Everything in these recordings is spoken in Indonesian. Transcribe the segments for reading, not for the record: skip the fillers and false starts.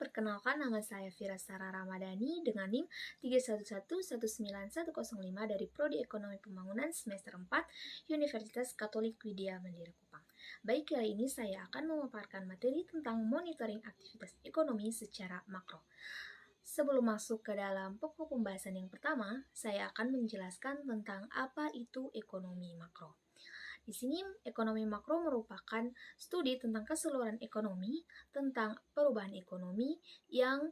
perkenalkan nama saya Fira Sara Ramadhani dengan NIM 311191005 dari Prodi Ekonomi Pembangunan semester 4 Universitas Katolik Widya Mandira Kupang. Baik, kali ini saya akan memaparkan materi tentang monitoring aktivitas ekonomi secara makro. Sebelum masuk ke dalam pokok pembahasan yang pertama, saya akan menjelaskan tentang apa itu ekonomi makro. Di sini, ekonomi makro merupakan studi tentang keseluruhan ekonomi, tentang perubahan ekonomi yang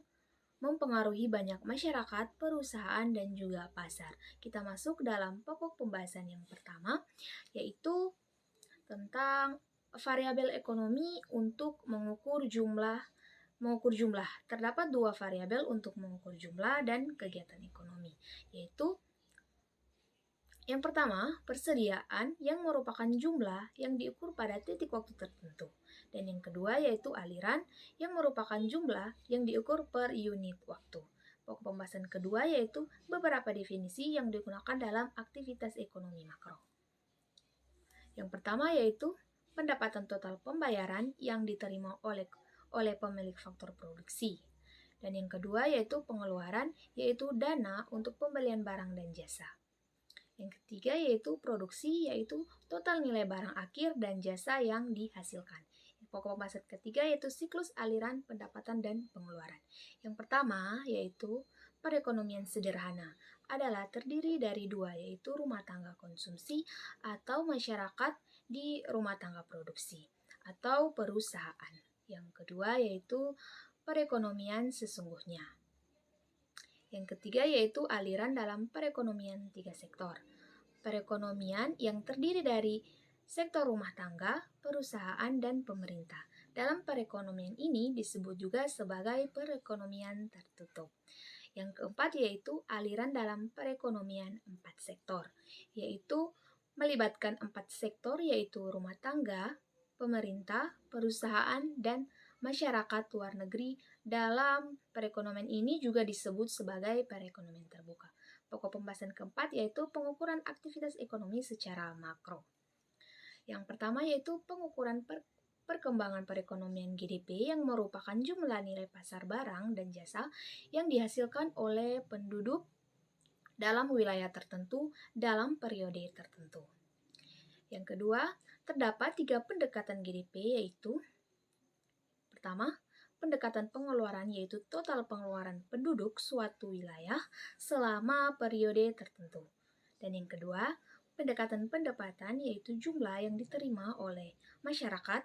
mempengaruhi banyak masyarakat, perusahaan, dan juga pasar. Kita masuk dalam pokok pembahasan yang pertama, yaitu tentang variabel ekonomi untuk mengukur jumlah. Terdapat dua variabel untuk mengukur jumlah dan kegiatan ekonomi, yaitu yang pertama, persediaan yang merupakan jumlah yang diukur pada titik waktu tertentu. Dan yang kedua yaitu aliran yang merupakan jumlah yang diukur per unit waktu. Pokok pembahasan kedua yaitu beberapa definisi yang digunakan dalam aktivitas ekonomi makro. Yang pertama yaitu pendapatan total pembayaran yang diterima oleh pemilik faktor produksi. Dan yang kedua yaitu pengeluaran, yaitu dana untuk pembelian barang dan jasa. Yang ketiga yaitu produksi, yaitu total nilai barang akhir dan jasa yang dihasilkan. Pokok pembahasan ketiga yaitu siklus aliran pendapatan dan pengeluaran. Yang pertama yaitu perekonomian sederhana adalah terdiri dari dua, yaitu rumah tangga konsumsi atau masyarakat di rumah tangga produksi atau perusahaan. Yang kedua yaitu perekonomian sesungguhnya. Yang ketiga yaitu aliran dalam perekonomian tiga sektor. Perekonomian yang terdiri dari sektor rumah tangga, perusahaan, dan pemerintah. Dalam perekonomian ini disebut juga sebagai perekonomian tertutup. Yang keempat yaitu aliran dalam perekonomian empat sektor, yaitu melibatkan empat sektor yaitu rumah tangga, pemerintah, perusahaan, dan masyarakat luar negeri. Dalam perekonomian ini juga disebut sebagai perekonomian terbuka. Pokok pembahasan keempat yaitu pengukuran aktivitas ekonomi secara makro. Yang pertama yaitu pengukuran perkembangan perekonomian GDP yang merupakan jumlah nilai pasar barang dan jasa yang dihasilkan oleh penduduk dalam wilayah tertentu dalam periode tertentu. Yang kedua, terdapat 3 pendekatan GDP yaitu pertama, pendekatan pengeluaran yaitu total pengeluaran penduduk suatu wilayah selama periode tertentu. Dan yang kedua, pendekatan pendapatan yaitu jumlah yang diterima oleh masyarakat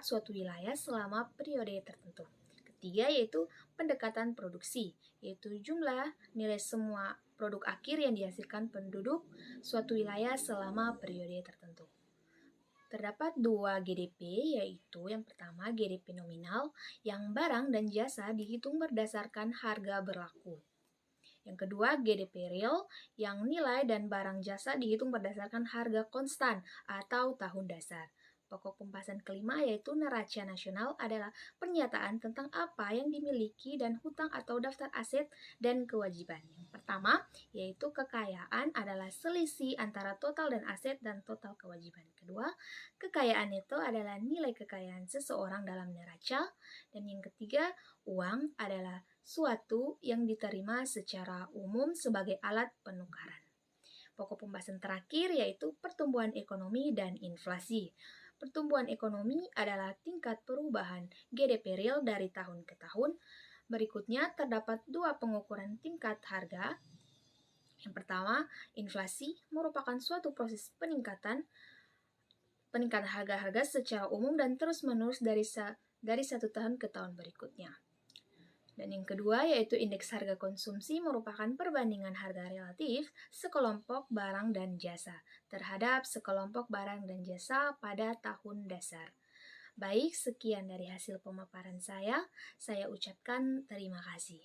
suatu wilayah selama periode tertentu. Ketiga yaitu pendekatan produksi, yaitu jumlah nilai semua produk akhir yang dihasilkan penduduk suatu wilayah selama periode tertentu. Terdapat 2 GDP, yaitu yang pertama GDP nominal yang barang dan jasa dihitung berdasarkan harga berlaku. Yang kedua GDP real yang nilai dan barang jasa dihitung berdasarkan harga konstan atau tahun dasar. Pokok pembahasan kelima yaitu neraca nasional adalah pernyataan tentang apa yang dimiliki dan hutang atau daftar aset dan kewajiban. Yang pertama yaitu kekayaan adalah selisih antara total dan aset dan total kewajiban. Kedua, kekayaan neto adalah nilai kekayaan seseorang dalam neraca. Dan yang ketiga, uang adalah suatu yang diterima secara umum sebagai alat penukaran. Pokok pembahasan terakhir yaitu pertumbuhan ekonomi dan inflasi. Pertumbuhan ekonomi adalah tingkat perubahan GDP real dari tahun ke tahun. Berikutnya terdapat 2 pengukuran tingkat harga. Yang pertama, inflasi merupakan suatu proses peningkatan harga-harga secara umum dan terus-menerus dari satu tahun ke tahun berikutnya. Dan yang kedua yaitu indeks harga konsumsi merupakan perbandingan harga relatif sekelompok barang dan jasa terhadap sekelompok barang dan jasa pada tahun dasar. Baik, sekian dari hasil pemaparan saya ucapkan terima kasih.